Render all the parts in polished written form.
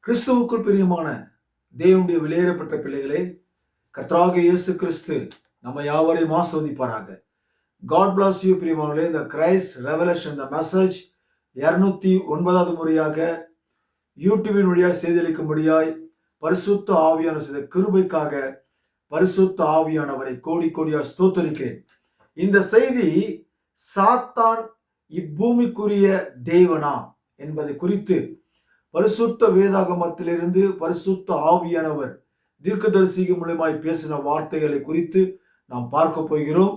கிறிஸ்துவுக்குள் பிரியமான தேவனுடைய விலையேறப்பட்ட பிள்ளைகளே, கர்த்தராகிய இயேசு கிறிஸ்து நம்ம யாவரையும் ஆசீர்வதிப்பாராக. காட் பிளஸ் யூ பிரியமானவர்களே. இந்த கிரைஸ்ட் ரெவலேஷன் த மெசேஜ் 209வது முறையாக யூடியூபின் வழியாக செய்தியளிக்கும்படியாய் பரிசுத்த ஆவியான செய்த கிருபைக்காக பரிசுத்த ஆவியானவரை கோடி கோடியாக ஸ்தோத்தரிக்கிறேன். இந்த செய்தி சாத்தான் இப்பூமிக்குரிய தேவனா என்பதை குறித்து பரிசுத்த வேதாகமத்திலிருந்து பரிசுத்த ஆவியானவர் தீர்க்கதரிசிகள் மூலமாய் பேசின வார்த்தைகளை குறித்து நாம் பார்க்க போகிறோம்.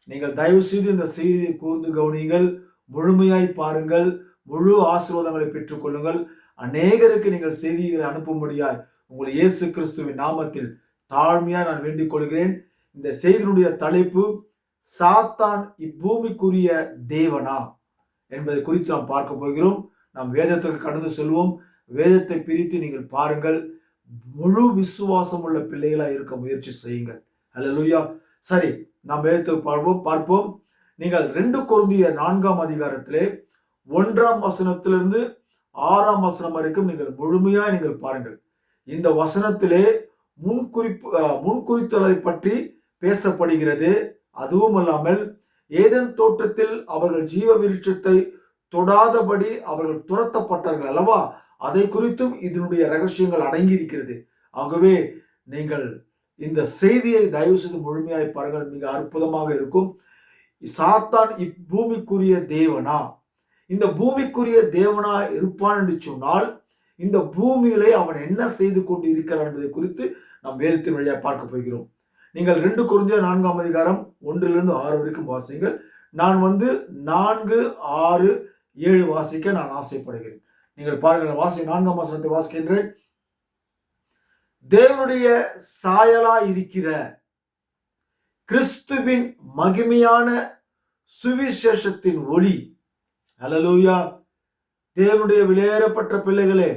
நீங்கள் தயவு செய்து இந்த செய்தியை கூர்ந்து கவனியுங்கள், முழுமையாய் பாருங்கள், முழு ஆசீர்வாதங்களை பெற்றுக் கொள்ளுங்கள். அநேகருக்கு நீங்கள் செய்திகளை அனுப்பும்படியாய் உங்கள் இயேசு கிறிஸ்துவின் நாமத்தில் தாழ்மையாய் நான் வேண்டிக் கொள்கிறேன். இந்த செய்தியினுடைய தலைப்பு சாத்தான் இப்பூமிக்குரிய தேவனா என்பதை குறித்து நாம் பார்க்க போகிறோம். நாம் வேதத்துக்கு கடந்து செல்வோம். வேதத்தை பிரித்து நீங்கள் பாருங்கள். முழு விசுவாசம் உள்ள பிள்ளைகளா இருக்க முயற்சி செய்யுங்கள். அல்லேலூயா. சரி, நாம் வேதத்துக்கு பார்ப்போம். நீங்கள் 2 கொரிந்தியர் 4ஆம் அதிகாரத்திலே 1ஆம் வசனத்திலிருந்து 6ஆம் வசனம் வரைக்கும் நீங்கள் முழுமையா நீங்கள் பாருங்கள். இந்த வசனத்திலே முன்குறித்தலை பற்றி பேசப்படுகிறது. அதுவும் அல்லாமல் ஏதேன் தோட்டத்தில் அவர்கள் ஜீவ விருட்சத்தை தொடாதபடி அவர்கள் துரத்தப்பட்டார்கள் அல்லவா, அதை குறித்தும் இதனுடைய ரகசியங்கள் அடங்கி இருக்கிறது. ஆகவே நீங்கள் இந்த செய்தியை தயவு செய்து முழுமையாய் பாருங்கள், மிக அற்புதமாக இருக்கும். சாத்தான் இப்பூமிக்குரிய தேவனா, இந்த பூமிக்குரிய தேவனா இருப்பான் என்று சொன்னால் இந்த பூமியிலே அவன் என்ன செய்து கொண்டு இருக்கிறான் என்பதை குறித்து நாம் வேதத்தின் வழியாக பார்க்க போகிறோம். நீங்கள் 2 கொரிந்தியர் 4ஆம் அதிகாரம் 1லிருந்து 6 வரைக்கும் வாசிங்கள். நான் 4, 6, 7 வாசிக்க நான் ஆசைப்படுகிறேன். நீங்கள் பாருங்கள், 4ஆம் வசனத்தை வாசிக்கின்றேன். தேவனுடைய சாயலா இருக்கிற கிறிஸ்துவின் மகிமையான சுவிசேஷத்தின் ஒளி. அல்லேலூயா. தேவனுடைய விலையேறப்பட்ட பிள்ளைகளே,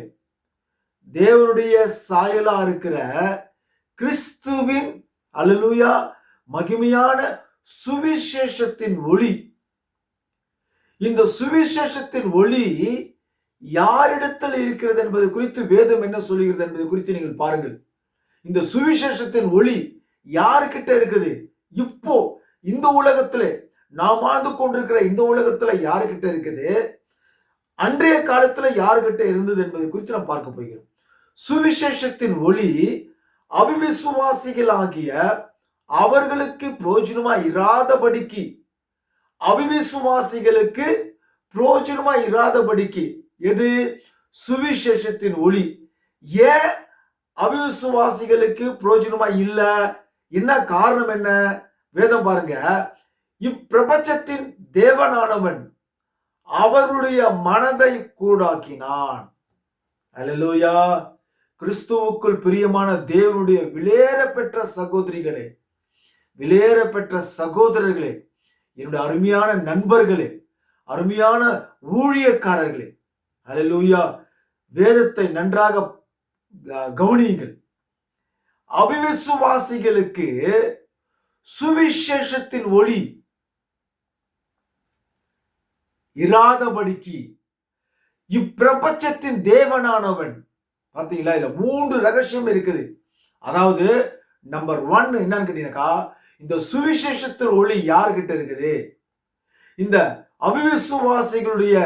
தேவனுடைய சாயலா இருக்கிற கிறிஸ்துவின் அல்லேலூயா மகிமையான சுவிசேஷத்தின் ஒளி. இந்த சுவிசேஷத்தின் ஒளி யாரிடத்தில் இருக்கிறது என்பது குறித்து வேதம் என்ன சொல்லுகிறது என்பதை குறித்து நீங்கள் பாருங்கள். இந்த சுவிசேஷத்தின் ஒளி யாருக்கிட்ட இருக்குது? இப்போ இந்த உலகத்திலே நாம் வாழ்ந்து கொண்டிருக்கிற இந்த உலகத்துல யாருக்கிட்ட இருக்குது? அன்றைய காலத்துல யாருக்கிட்ட இருந்தது என்பதை குறித்து நாம் பார்க்க போகிறோம். சுவிசேஷத்தின் ஒளி அவிவிசுவாசிகளாகிய அவர்களுக்கு பிரயோஜனமா இராதபடிக்கு, அவிவிசுவாசிகளுக்கு பிரயோஜனமா இராதபடிக்கு. எது? சுவிசேஷத்தின் ஒளி. ஏன் அவிவிசுவாசிகளுக்கு பிரயோஜனமா இல்ல? என்ன காரணம்? என்ன? வேதம் பாருங்க. இப்பிரபஞ்சத்தின் தேவனானவன் அவருடைய மனதை கூடாக்கினான். அல்லேலூயா. கிறிஸ்துவுக்குள் பிரியமான தேவனுடைய விலையேற பெற்ற சகோதரிகளே, விலையேற பெற்ற சகோதரர்களே, என்னுடைய அருமையான நண்பர்களே, அருமையான ஊழியக்காரர்களே, அல்லேலூயா, வேதத்தை நன்றாக கவனியுங்கள். அவிவிசுவாசிகளுக்கு சுவிசேஷத்தின் ஒளி இராதபடிக்கு இப்பிரபஞ்சத்தின் தேவனானவன். பார்த்தீங்களா? இதுல 3 ரகசியம் இருக்குது. அதாவது நம்பர் 1 என்னன்னு கேட்டீங்கன்னாக்கா, இந்த சுவிசேஷத்தின் ஒளி யார்கிட்ட இருக்குது? இந்த அவிவிசுவாசிகளுடைய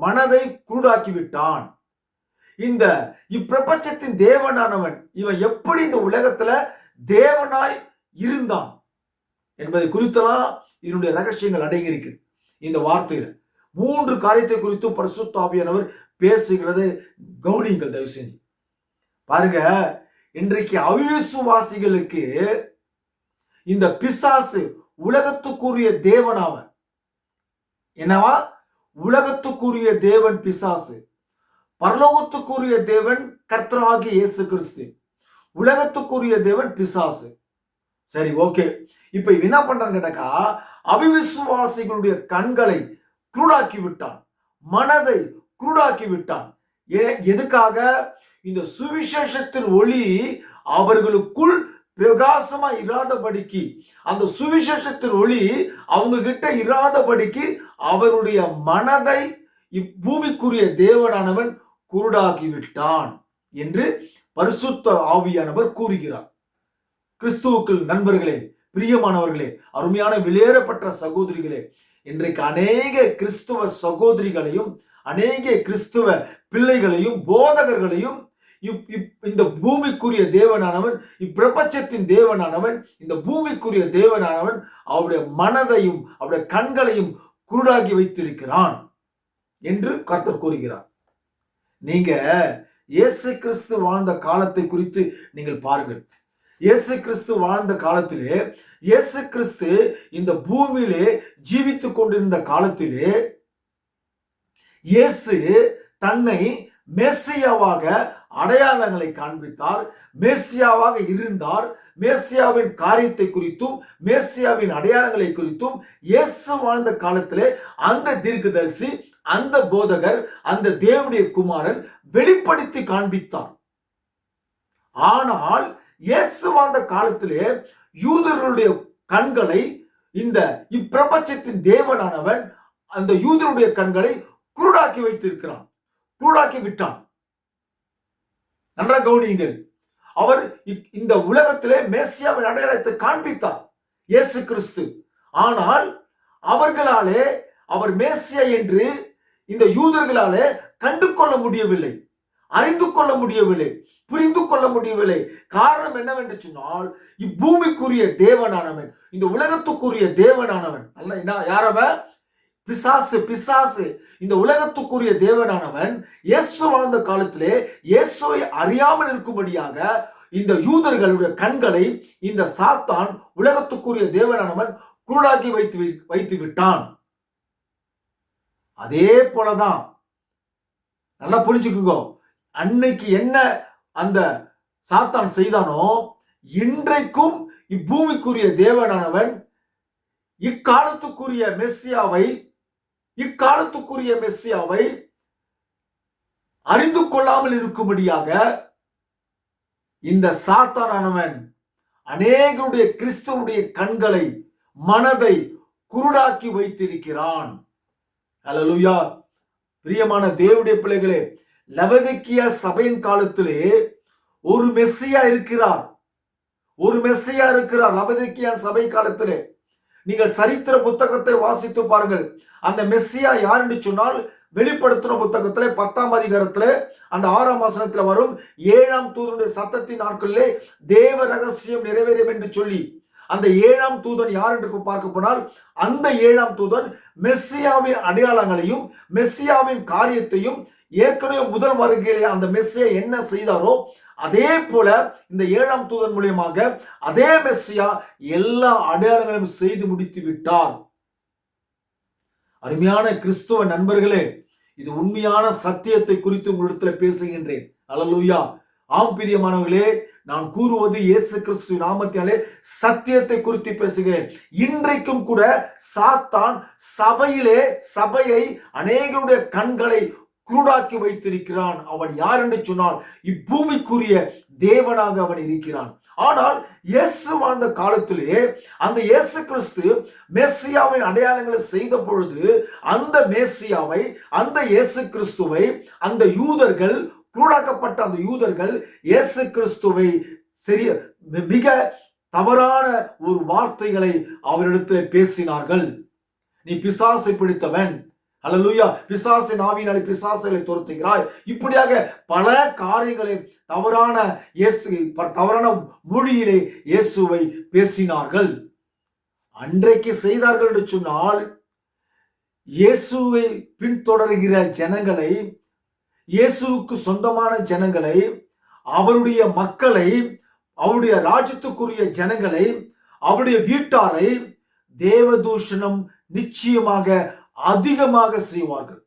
மனதை குருடாக்கி விட்டான். இந்த இப்பிரபஞ்சத்தின் தேவனானவன் இவன் எப்படி இந்த உலகத்துல தேவனாய் இருந்தான் என்பதை குறித்தெல்லாம் இதனுடைய ரகசியங்கள் அடங்கி இருக்கு. இந்த வார்த்தையில 3 காரியத்தை குறித்து பரிசுத்த ஆவியானவர் பேசுகிறது. கவனியுங்கள் தயவு செஞ்சு பாருங்க. இன்றைக்கு அவிவிசுவாசிகளுக்கு இந்த பிசாசு உலகத்துக்குரிய தேவனாவன். என்னவா? உலகத்துக்குரிய தேவன் பிசாசு, பரலோகத்துக்குரிய தேவன் கர்த்தராகிய இயேசு கிறிஸ்து. உலகத்துக்குரிய தேவன் பிசாசு. சரி, ஓகே. இப்ப என்ன பண்றான்னு கேட்டாக்கா, அவிவிசுவாசிகளுடைய கண்களை குருடாக்கி விட்டான், மனதை குருடாக்கி விட்டான். எதுக்காக? இந்த சுவிசேஷத்தின் ஒளி அவர்களுக்குள் பிரகாசமா இராதபடிக்கு, அந்த சுவிசேஷத்தின் ஒளி அவங்க கிட்ட இராதபடிக்கு அவருடைய மனதை இப்பூமிக்குரிய தேவனானவன் குருடாகிவிட்டான் என்று பரிசுத்த ஆவியானவர் கூறுகிறார். கிறிஸ்துவுக்குள் நண்பர்களே, பிரியமானவர்களே, அருமையான விலையேறப்பட்ட சகோதரிகளே, இன்றைக்கு அநேக கிறிஸ்துவ சகோதரிகளையும் அநேக கிறிஸ்துவ பிள்ளைகளையும் போதகர்களையும் இந்த பூமிக்குரிய தேவனானவன், இப்பிரபஞ்சத்தின் தேவனானவன், இந்த பூமிக்குரிய தேவனானவன் அவருடைய மனதையும் அவருடைய கண்களையும் குருடாகி வைத்திருக்கிறான் என்று கர்த்தர் கூறுகிறார். நீங்க இயேசு கிறிஸ்து வாழ்ந்த காலத்தை குறித்து நீங்கள் பாருங்கள். இயேசு கிறிஸ்து வாழ்ந்த காலத்திலே, இயேசு கிறிஸ்து இந்த பூமியிலே ஜீவித்துக் கொண்டிருந்த காலத்திலே, இயேசு தன்னை மேசியாவாக அடையாளங்களை காண்பித்தார், மேசியாவாக இருந்தார். மேசியாவின் காரியத்தை குறித்தும் மேசியாவின் அடையாளங்களை குறித்தும் இயேசு வாழ்ந்த காலத்திலே அந்த தீர்க்கதரிசி, அந்த போதகர், அந்த தேவனுடைய குமாரன் வெளிப்படுத்தி காண்பித்தார். ஆனால் இயேசு வாழ்ந்த காலத்திலே யூதர்களுடைய கண்களை இந்த இப்பிரபஞ்சத்தின் தேவனானவன் அந்த யூதருடைய கண்களை குருடாக்கி வைத்திருக்கிறான், குருடாக்கி விட்டான். நன்றாக கவனியுங்கள். அவர் இந்த உலகத்திலே மேசியாவின் அடையாளத்தை காண்பித்தார் இயேசு கிறிஸ்து. ஆனால் அவர்களாலே அவர் மேசியா என்று இந்த யூதர்களாலே கண்டு கொள்ள முடியவில்லை, அறிந்து கொள்ள முடியவில்லை, புரிந்து கொள்ள முடியவில்லை. காரணம் என்னவென்று சொன்னால், இப்பூமிக்குரிய தேவனானவன், இந்த உலகத்துக்குரிய தேவனானவன், யாரவன்? பிசாசு. பிசாசு இந்த உலகத்துக்குரிய தேவனானவன் இயேசு வாழ்ந்த காலத்திலே இயேசுவை அறியாமல் இருக்கும்படியாக இந்த யூதர்களுடைய கண்களை இந்த சாத்தான், உலகத்துக்குரிய தேவனானவன் குருடாக்கி வைத்து விட்டான். அதே போலதான், நல்லா புரிஞ்சுக்குங்க, அன்னைக்கு என்ன அந்த சாத்தான் செய்தானோ, இன்றைக்கும் இப்பூமிக்குரிய தேவனானவன் இக்காலத்துக்குரிய மெஸ்ஸியாவை அறிந்து கொள்ளாமல் இருக்கும்படியாக இந்த சாத்தானானவன் அநேகருடைய கிறிஸ்துவனுடைய கண்களை, மனதை குருடாக்கி வைத்திருக்கிறான். அல்லேலூயா. பிரியமான தேவனுடைய பிள்ளைகளே, லவோதிக்கியா சபையின் காலத்திலே ஒரு மெஸ்ஸியா இருக்கிறார், லவோதிக்கியா சபை காலத்திலே. நீங்கள் சரித்திர புத்தகத்தை வாசித்து பாருங்கள். அந்த மெஸ்ஸியா யார் என்று சொன்னால், வெளிப்படுத்தின புத்தகத்திலே 10ஆம் அதிகாரத்திலே அந்த 6ஆம் வசனத்திலே வரும், 7ஆம் தூதனுடைய சத்தத்தின் நாட்களிலே தேவ ரகசியம் நிறைவேறும் என்று சொல்லி, அந்த 7ஆம் தூதன் யார் என்று பார்க்க போனால், அந்த 7ஆம் தூதன் மெஸ்ஸியாவின் அடையாளங்களையும் மெஸ்ஸியாவின் காரியத்தையும் ஏற்கனவே முதல் வருகையிலே அந்த மெஸ்ஸியா என்ன செய்தாரோ அதே போல இந்த 7ஆம் தூதன் மூலியமாக அதே மெஸ்ஸியா எல்லா அடையாளங்களையும் செய்து முடித்து விட்டார். அருமையான கிறிஸ்துவ நண்பர்களே, இது உண்மையான சத்தியத்தை குறித்து உங்களிடத்தில் பேசுகின்றேன். அல்லேலூயா. ஆம் பிரியமானவர்களே, நான் கூறுவது இயேசு கிறிஸ்து நாமத்தினாலே சத்தியத்தை குறித்து பேசுகிறேன். இன்றைக்கும் கூட சாத்தான் சபையை அநேகருடைய கண்களை குருடாக்கி வைத்திருக்கிறான். அவன் யார் என்று சொன்னால், இப்பூமிக்குரிய தேவனாக அவன் இருக்கிறான். ஆனால் இயேசு வாழ்ந்த காலத்திலே அந்த இயேசு கிறிஸ்து மெஸ்ஸியாவின் அடையாளங்களை செய்த பொழுது அந்த மெஸ்ஸியாவை, அந்த இயேசு கிறிஸ்துவை அந்த யூதர்கள், குருடாக்கப்பட்ட அந்த யூதர்கள் இயேசு கிறிஸ்துவை மிக தவறான ஒரு வார்த்தைகளை அவரிடத்தில் பேசினார்கள். நீ பிசாசை பிடித்தவன், அல்லேலூயா, பிசாசின் ஆவியினாலே பிசாசுகளை துரத்துகிறாய், இப்படியாக பல காரியங்களை தவறான மொழியிலே இயேசுவை பேசினார்கள். அன்றைக்கு செய்தார்கள் என்று சொன்னால், இயேசுவை பின்தொடர்கிற ஜனங்களை, இயேசுவுக்கு சொந்தமான ஜனங்களை, அவருடைய மக்களை, அவருடைய ராஜ்யத்துக்குரிய ஜனங்களை, அவருடைய வீட்டாரை தேவதூஷணம் நிச்சயமாக அதிகமாக செய்வார்கள்.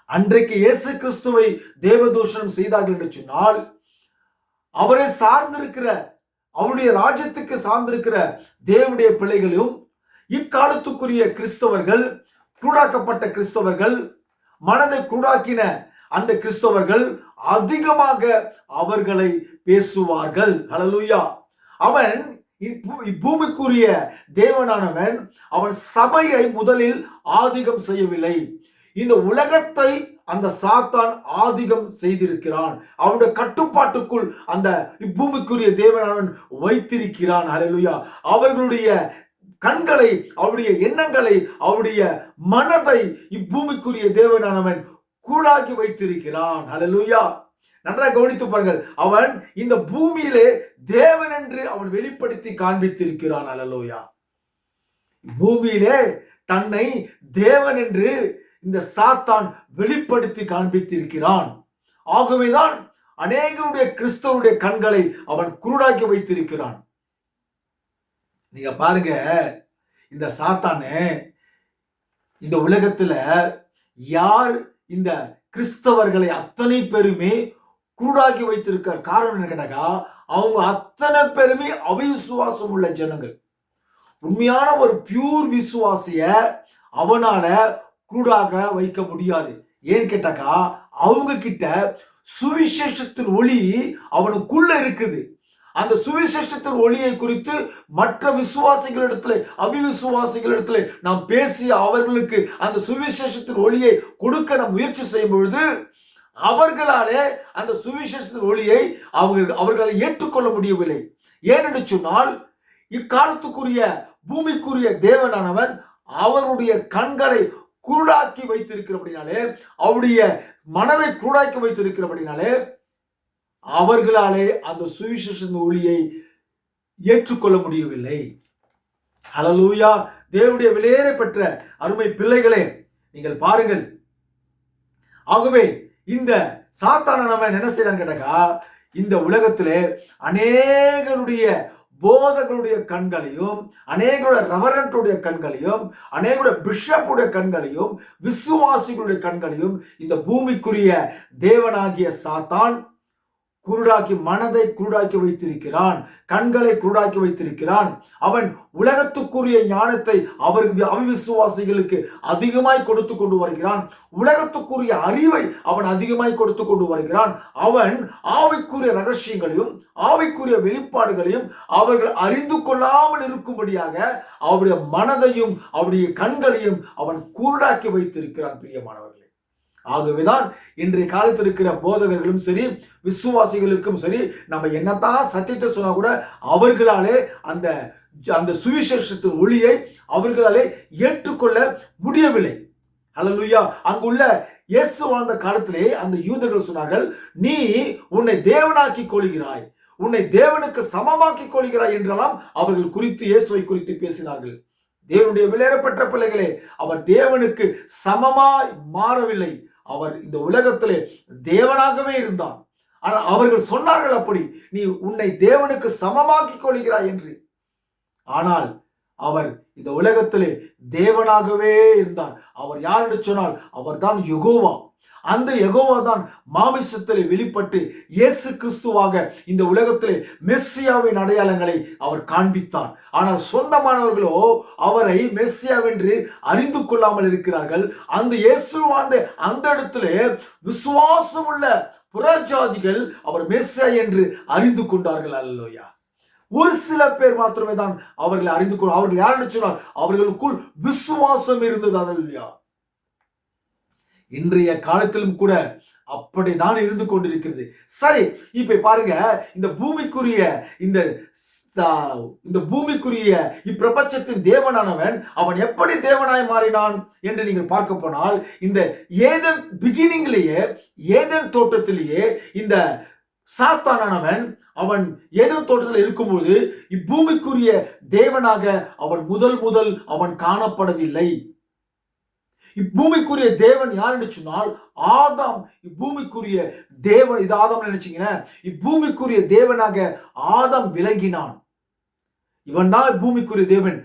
அன்றைக்கு இயேசு கிறிஸ்துவை தேவதூஷணம் செய்தார்கள் என்று சொன்னால், அவரை சார்ந்திருக்கிற, அவருடைய ராஜ்யத்துக்கு சார்ந்திருக்கிற தேவனுடைய பிள்ளைகளும், இக்காலத்துக்குரிய கிறிஸ்தவர்கள், குருடாக்கப்பட்ட கிறிஸ்தவர்கள், மனதை குருடாக்கின அந்த கிறிஸ்தவர்கள் அதிகமாக அவர்களை பேசுவார்கள். அல்லேலூயா. அவன் இப்பூமிக்குரிய தேவனானவன் அவன் சபையை முதலில் ஆதிக்கம் செய்யவில்லை. இந்த உலகத்தை அந்த சாத்தான் ஆதிக்கம் செய்திருக்கிறான். அவருடைய கட்டுப்பாட்டுக்குள் அந்த பூமிக்குரிய தேவனானவன் வைத்திருக்கிறான். ஹல்லேலூயா. அவர்களுடைய கண்களை, அவருடைய எண்ணங்களை, அவருடைய மனதை இப்பூமிக்குரிய தேவனானவன் கூடாக்கி வைத்திருக்கிறான். ஹல்லேலூயா. நன்றாக கவனித்து பாருங்கள். அவன் இந்த பூமியிலே தேவன் என்று அவன் வெளிப்படுத்தி காண்பித்திருக்கிறான். ஹல்லேலூயா. பூமியிலே தன்னை தேவன் என்று இந்த சாத்தான் வெளிப்படுத்தி காண்பித்திருக்கிறான். ஆகவேதான் அநேகருடைய கிறிஸ்தவருடைய கண்களை அவன் குருடாக்கி வைத்திருக்கிறான். நீங்க பாருங்க, இந்த சாத்தானே இந்த உலகத்துல யார் இந்த கிறிஸ்தவர்களை அத்தனை பேருமே குருடாக்கி வைத்திருக்கிற காரணம் என்ன கேட்டாக்கா, அவங்க அத்தனை பேருமே அவிசுவாசம் உள்ள ஜனங்கள். உண்மையான ஒரு பியூர் விசுவாசிய அவனால குருடாக வைக்க முடியாது. ஏன்னு கேட்டாக்கா, அவங்க கிட்ட சுவிசேஷத்தின் ஒளி அவனுக்குள்ள இருக்குது. அந்த சுவிசேஷத்தின் ஒளியை குறித்து மற்ற விசுவாசிகளிடத்துல, அவிசுவாசிகளிடத்துல நாம் பேசி அவர்களுக்கு அந்த சுவிசேஷத்தின் ஒளியை கொடுக்க நாம் முயற்சி செய்யும் பொழுது அவர்களாலே அந்த சுவிசேஷத்தின் ஒளியை அவர்களை ஏற்றுக்கொள்ள முடியவில்லை. ஏனென்று சொன்னால், இக்காலத்துக்குரிய பூமிக்குரிய தேவனானவன் அவருடைய கண்களை குருடாக்கி வைத்திருக்கிறபடினாலே, அவருடைய மனதை குருடாக்கி வைத்திருக்கிறபடினாலே அவர்களாலே அந்த சுவிசேஷத்தின் ஒளியை ஏற்றுக்கொள்ள முடியவில்லை. ஹல்லேலூயா. தேவனுடைய விலையேற பெற்ற அருமை பிள்ளைகளே, நீங்கள் பாருங்கள். ஆகவே இந்த சாத்தானவன் என்ன செய்யறான்னு கேட்டாக்கா, இந்த உலகத்திலே அநேகருடைய போதகருடைய கண்களையும், அநேகருடைய ரெவரண்டுடைய கண்களையும், அநேகருடைய பிஷப்புடைய கண்களையும், விசுவாசிகளுடைய கண்களையும் இந்த பூமிக்குரிய தேவனாகிய சாத்தான் குருடாக்கி, மனதை குருடாக்கி வைத்திருக்கிறான், கண்களை குருடாக்கி வைத்திருக்கிறான். அவன் உலகத்துக்குரிய ஞானத்தை அவிசுவாசிகளுக்கு அதிகமாய் கொடுத்து கொண்டு வருகிறான். உலகத்துக்குரிய அறிவை அவன் அதிகமாய் கொடுத்து கொண்டு வருகிறான். அவன் ஆவிக்குரிய ரகசியங்களையும் ஆவிக்குரிய வெளிப்பாடுகளையும் அவர்கள் அறிந்து கொள்ளாமல் இருக்கும்படியாக அவருடைய மனதையும் அவருடைய கண்களையும் அவன் குருடாக்கி வைத்திருக்கிறான். பிரியமானவர்களே, ஆகவேதான் இன்றைய காலத்தில் இருக்கிற போதகர்களும் சரி, விசுவாசிகளுக்கும் சரி, நம்ம என்னதான் சத்தியத்தை சொன்னா கூட அவர்களாலே அந்த அந்த சுவிசேஷத்தின் ஒளியை அவர்களாலே ஏற்றுக்கொள்ள முடியவில்லை. ஹல்லேலூயா. அங்குள்ள இயேசு வாழ்ந்த காலத்திலே அந்த யூதர்கள் சொன்னார்கள், நீ உன்னை தேவனாக்கி கொள்கிறாய், உன்னை தேவனுக்கு சமமாக்கி கொள்கிறாய் என்றெல்லாம் அவர்கள் குறித்து, இயேசுவை குறித்து பேசினார்கள். தேவனுடைய விலையேறப்பட்ட பிள்ளைகளே, அவர் தேவனுக்கு சமமாய் மாறவில்லை. அவர் இந்த உலகத்திலே தேவனாகவே இருந்தார். ஆனால் அவர்கள் சொன்னார்கள் அப்படி, நீ உன்னை தேவனுக்கு சமமாக்கி கொள்கிறாய் என்று. ஆனால் அவர் இந்த உலகத்திலே தேவனாகவே இருந்தார். அவர் யார் என்று சொன்னால் அவர் தான் யெகோவா. அந்த யெகோவா தான் மாமிசத்திலே வெளிப்பட்டு இயேசு கிறிஸ்துவாக இந்த உலகத்திலே மெஸ்ஸியாவின் அடையாளங்களை அவர் காண்பித்தார். ஆனால் சொந்தமானவர்களோ அவரை மெஸ்ஸியாவென்று அறிந்து கொள்ளாமல் இருக்கிறார்கள். அந்த இயேசு அந்த இடத்திலே விசுவாசம் உள்ள புறஜாதிகள் அவர் மெஸ்ஸியா என்று அறிந்து கொண்டார்கள். அல்லேலூயா. ஒரு சில பேர் மாத்திரமே தான் அவர்களை அறிந்து கொள்ள, அவர்கள் யாருன்னு சொன்னால் அவர்களுக்குள் விசுவாசம் இருந்தது. அல்லேலூயா. இன்றைய காலத்திலும் கூட அப்படிதான் இருந்து கொண்டிருக்கிறது. சரி, இப்ப பாருங்க, இந்த பூமிக்குரிய இந்த பூமிக்குரிய இப்பிரபஞ்சத்தின் தேவனானவன் அவன் எப்படி தேவனாய் மாறினான் என்று நீங்கள் பார்க்க போனால், இந்த ஏதேன் பிகினிங்லேயே, ஏதேன் தோட்டத்திலேயே இந்த சாத்தானவன் அவன் ஏதேன் தோட்டத்தில் இருக்கும்போது இப்பூமிக்குரிய தேவனாக அவன் முதல் அவன் காணப்படவில்லை. இப்பூமிக்குரிய தேவன் யார் என்று சொன்னால் ஆதாம். இப்பூமிக்குரிய தேவன், இது ஆதாம் நினைச்சீங்கன்னா, இப்பூமிக்குரிய தேவனாக ஆதாம் விளங்கினான். இவன் தான் பூமிக்குரிய தேவன்.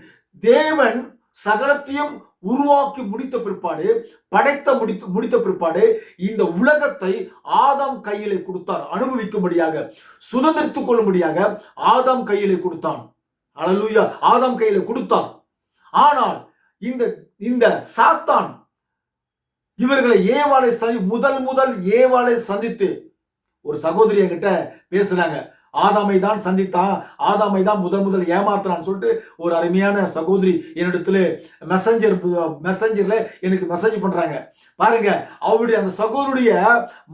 தேவன் சகலத்தையும் உருவாக்கி முடித்த பிற்பாடு, படைத்த முடித்த பிற்பாடு இந்த உலகத்தை ஆதாம் கையிலே கொடுத்தார். அனுபவிக்கும்படியாக, சுதந்திரித்துக் கொள்ளும்படியாக ஆதாம் கையிலே கொடுத்தான். அல்லேலூயா. ஆதாம் கையிலே கொடுத்தான். ஆனால் இந்த சாத்தான் இவர்களை முதல் ஏவாளை சந்தித்து, ஒரு சகோதரி என்கிட்ட பேசுறாங்க, ஆதாமை தான் சந்தித்தான், ஆதாமை தான் முதல் ஏமாத்தினான்னு சொல்லிட்டு ஒரு அருமையான சகோதரி என்னிடத்துல மெசஞ்சர்ல எனக்கு மெசேஜ் பண்றாங்க. பாருங்க, அவருடைய அந்த சகோதரருடைய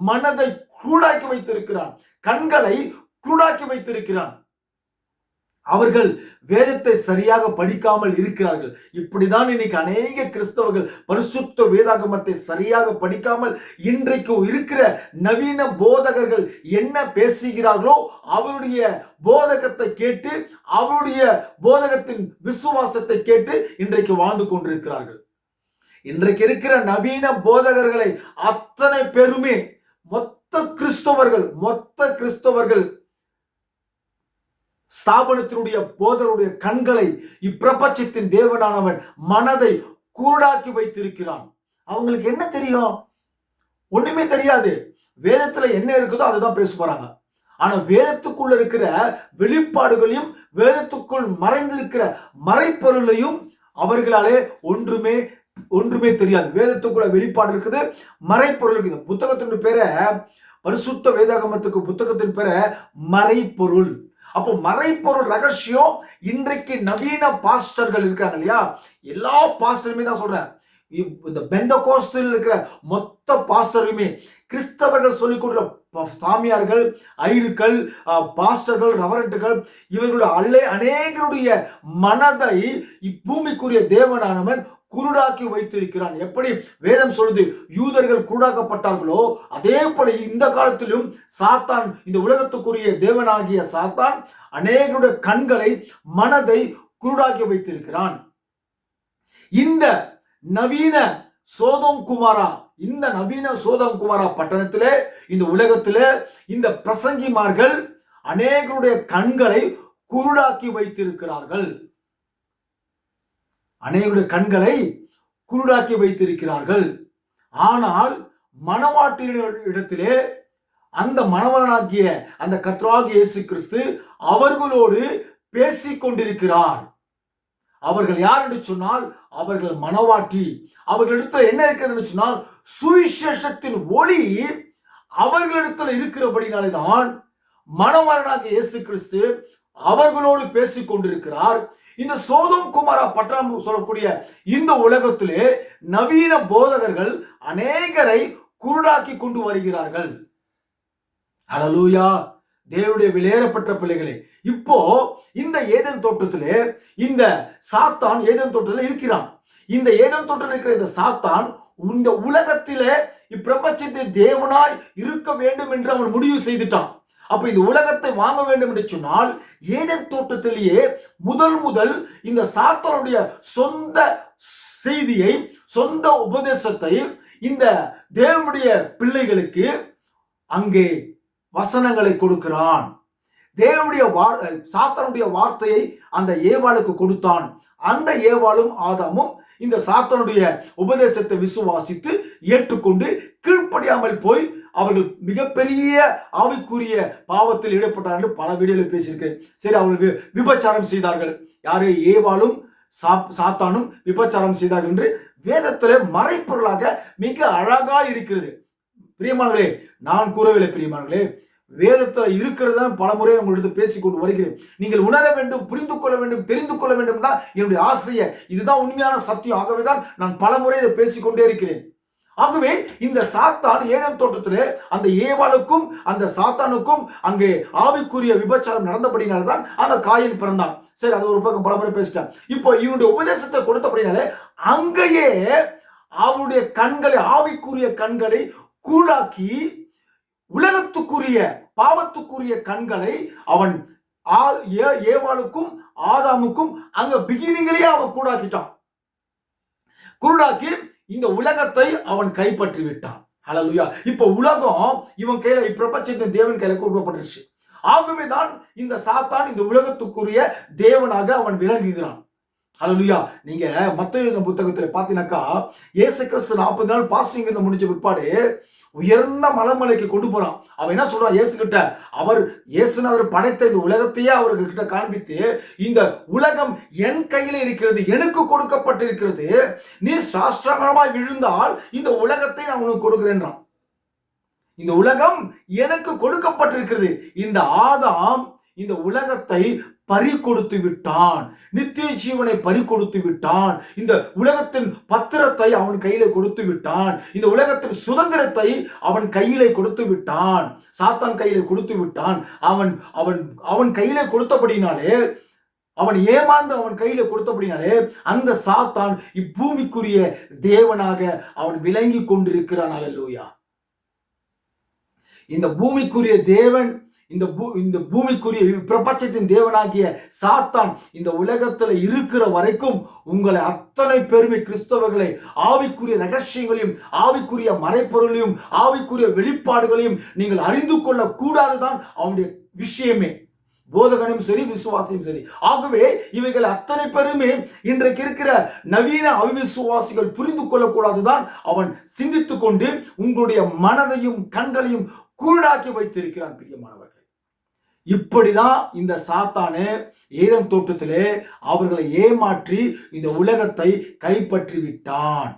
மனதை குருடாக்கி வைத்திருக்கிறான், கண்களை குருடாக்கி வைத்திருக்கிறான். அவர்கள் வேதத்தை சரியாக படிக்காமல் இருக்கிறார்கள். இப்படிதான் இன்னைக்கு அநேக கிறிஸ்தவர்கள் பரிசுத்த வேதாகமத்தை சரியாக படிக்காமல் இன்றைக்கு இருக்கிற நவீன போதகர்கள் என்ன பேசுகிறார்களோ அவருடைய போதகத்தை கேட்டு, அவருடைய போதகத்தின் விசுவாசத்தை கேட்டு இன்றைக்கு வாழ்ந்து கொண்டிருக்கிறார்கள். இன்றைக்கு இருக்கிற நவீன போதகர்களை அத்தனை பேருமே மொத்த கிறிஸ்தவர்கள் ஸ்தாபனத்தினுடைய போதருடைய கண்களை இப்பிரபஞ்சத்தின் தேவனானவன் மனதை கூடாக்கி வைத்திருக்கிறான். அவங்களுக்கு என்ன தெரியும்? ஒண்ணுமே தெரியாது. வேதத்துல என்ன இருக்குதோ அதுதான் பேச போறாங்க. ஆனா வேதத்துக்குள்ள இருக்கிற வெளிப்பாடுகளையும் வேதத்துக்குள் மறைந்திருக்கிற மறைப்பொருளையும் அவர்களாலே ஒன்றுமே தெரியாது. வேதத்துக்குள்ள வெளிப்பாடு இருக்குது, மறைப்பொருள் இருக்குது. புத்தகத்தின் பேரை, பரிசுத்த வேதாகமத்துக்கு புத்தகத்தின் பேரை மறைப்பொருள். அப்போ மறைப்பொருள் ரகசியம் இன்றைக்கு நவீன பாஸ்டர்கள் இருக்காங்க இல்லையா, எல்லா பாஸ்டருமே தான் சொல்றேன், இந்த பெந்தகோஸ்தில் இருக்கிற மொத்த பாஸ்டருமே கிறிஸ்தவர்கள் சொல்லிக் கொடுக்கிற சாமியார்கள், ஐயர்கள், பாஸ்டர்கள், ரெவரண்டுகள், இவர்களுடைய அநேகருடைய மனதை இப்பூமிக்குரிய தேவனானவன் குருடாக்கி வைத்திருக்கிறான். எப்படி வேதம் சொல்லுது யூதர்கள் குருடாக்கப்பட்டார்களோ அதே போல இந்த காலத்திலும் சாத்தான், இந்த உலகத்துக்குரிய தேவனாகிய சாத்தான் அநேகருடைய கண்களை மனதை குருடாக்கி வைத்திருக்கிறான். இந்த நவீன சோதோம் குமாரா பட்டணத்திலே, இந்த உலகத்திலே இந்த பிரசங்கிமார்கள் அநேகருடைய கண்களை குருடாக்கி வைத்திருக்கிறார்கள். அநேகருடைய கண்களை குருடாக்கி வைத்திருக்கிறார்கள். ஆனால் மணவாட்டியிடத்திலே அந்த மணவனாகிய அந்த கர்த்தராகிய இயேசு கிறிஸ்து அவர்களோடு பேசிக் கொண்டிருக்கிறார். அவர்கள் யார் என்று சொன்னால் அவர்கள் மணவாட்டி. அவர்களிடத்தில் என்ன இருக்கிறது சொன்னால் சுவிசேஷத்தின் ஒளி அவர்களிடத்தில் இருக்கிறபடினாலே தான் மணவனாகிய இயேசு கிறிஸ்து அவர்களோடு பேசிக் கொண்டிருக்கிறார். இந்த சோதோம் குமாரா பட்டணம் சொல்லக்கூடிய இந்த உலகத்திலே நவீன போதகர்கள் அநேகரை குருடாக்கி கொண்டு வருகிறார்கள். ஹல்லேலூயா, தேவனுடைய விலையேறப்பட்ட பிள்ளைகளே, இப்போ இந்த ஏதேன் தோட்டத்திலே இந்த சாத்தான் ஏதேன் தோட்டத்தில் இருக்கிறான். இந்த ஏதேன் தோட்டத்தில் இருக்கிற இந்த சாத்தான் இந்த உலகத்திலே இப்பிரபஞ்சத்தின் தேவனாய் இருக்க வேண்டும் என்று அவன் முடிவு செய்துட்டான். அப்ப இந்த உலகத்தை வாங்க வேண்டும் என்று சொன்னால் ஏதேன் தோட்டத்திலேயே முதல் இந்த சாத்தானுடைய சொந்த செய்தியை, சொந்த உபதேசத்தை இந்த தேவனுடைய பிள்ளைகளுக்கு அங்கே வசனங்களை கொடுக்கிறான். தேவனுடைய சாத்தானுடைய வார்த்தையை அந்த ஏவாளுக்கு கொடுத்தான். அந்த ஏவாளும் ஆதாமும் இந்த சாத்தானுடைய உபதேசத்தை விசுவாசித்து ஏற்றுக்கொண்டு கீழ்ப்படியாமல் போய் அவர்கள் மிகப்பெரிய ஆவிக்குரிய பாவத்தில் ஈடுபட்டார்கள். பல வீடியோவில் பேசியிருக்கேன். சரி, அவர்கள் விபச்சாரம் செய்தார்கள். யாரு? ஏவாளும் சாத்தானும் விபச்சாரம் செய்தார்கள் என்று வேதத்திலே மறைப்பொருளாக மிக அழகா இருக்கிறது. பிரியமானவர்களே, நான் கூறவில்லை பிரியமானவர்களே, வேதத்தில் இருக்கிறது பல முறை உங்களிடம் பேசிக்கொண்டு வருகிறேன். நீங்கள் உணர வேண்டும், புரிந்து கொள்ள வேண்டும், தெரிந்து கொள்ள வேண்டும் தான் என்னுடைய ஆசையை. இதுதான் உண்மையான சத்தியம். ஆகவேதான் நான் பல முறை இதை பேசிக்கொண்டே இருக்கிறேன். ஆகவே இந்த சாத்தான் ஏதேன் தோட்டத்திலே அந்த ஏவாளுக்கும் அந்த சாத்தானுக்கும் அங்கே ஆவிக்குரிய விபச்சாரம் நடந்தபடினால்தான் அந்த காயின் பிறந்தான். சரி, அது ஒரு பக்கம் பல முறை பேசிட்டேன். இப்போ இவனுடைய உபதேசத்தை கொடுத்தபடினாலே அங்கேயே அவனுடைய கண்களை, ஆவிக்குரிய கண்களை கூடாக்கி உலகத்துக்குரிய பாவத்துக்குரிய கண்களை அவன் ஏவாளுக்கும் ஆதாமுக்கும் அங்க பிகினிங்களே அவன் குருடாக்கி இந்த உலகத்தை அவன் கைப்பற்றி விட்டான். ஹல்லேலூயா. இப்ப உலகம் இவன் கையில, இப்பிரபஞ்சத்தின் தேவன் கையில கொடுக்கப்பட்டுருச்சு. ஆகவேதான் இந்த சாத்தான் இந்த உலகத்துக்குரிய தேவனாக அவன் விளங்குகிறான். ஹல்லேலூயா. நீங்க மத்தேயு புத்தகத்துல பாத்தீங்கன்னாக்கா இயேசு கிறிஸ்து 40 நாள் பாஸ்டிங் முடிஞ்ச பிற்பாடு உயர்ந்த மலைமலைக்கு கொண்டு போறான். அவன் என்ன சொல்றான் இயேசு கிட்ட? இயேசுநாதர் படைத்த இந்த உலகத்தையே அவர்கிட்ட காண்பித்து, இந்த உலகம் என் கையில இருக்கிறது, எனக்கு கொடுக்கப்பட்டிருக்கிறது, நீ சாஷ்டாங்கமாய் விழுந்தால் இந்த உலகத்தை நான் உனக்கு கொடுக்கிறேன்றான். இந்த உலகம் எனக்கு கொடுக்கப்பட்டிருக்கிறது. இந்த ஆதாம் இந்த உலகத்தை பறி கொடுத்து விட்டான். நித்திய ஜீவனை பறி கொடுத்து விட்டான். இந்த உலகத்தின் பத்திரத்தை அவன் கையில கொடுத்து விட்டான். இந்த உலகத்தின் சுதந்திரத்தை அவன் கையிலே கொடுத்து விட்டான். சாத்தான் கையில கொடுத்து விட்டான். அவன் அவன் அவன் கையில கொடுத்தபடினாலே, அவன் ஏமாந்து அவன் கையில கொடுத்தபடினாலே அந்த சாத்தான் இப்பூமிக்குரிய தேவனாக அவன் விளங்கி கொண்டிருக்கிறான். அல்லேலூயா. இந்த பூமிக்குரிய தேவன், இந்த பூமிக்குரிய பிரபஞ்சத்தின் தேவனாகிய சாத்தான் இந்த உலகத்துல இருக்கிற வரைக்கும் உங்களை அத்தனை பெருமை கிறிஸ்தவர்களை ஆவிக்குரிய ரகசியங்களையும் ஆவிக்குரிய மறைப்பொருளையும் ஆவிக்குரிய வெளிப்பாடுகளையும் நீங்கள் அறிந்து கொள்ள கூடாதுதான் அவனுடைய விஷயமே. போதகனும் சரி, விசுவாசியும் சரி. ஆகவே இவைகள் அத்தனை பெருமை இன்றைக்கு இருக்கிற நவீன அவிசுவாசிகள் புரிந்து கொள்ளக்கூடாதுதான் அவன் சிந்தித்துக் கொண்டு உங்களுடைய மனதையும் கண்களையும் குருடாக்கி வைத்திருக்கிறான். பிரியமானவர்களே, இப்படிதான் இந்த சாத்தானே ஏதேன் தோட்டத்திலே அவர்களை ஏமாற்றி இந்த உலகத்தை கைப்பற்றி விட்டான்.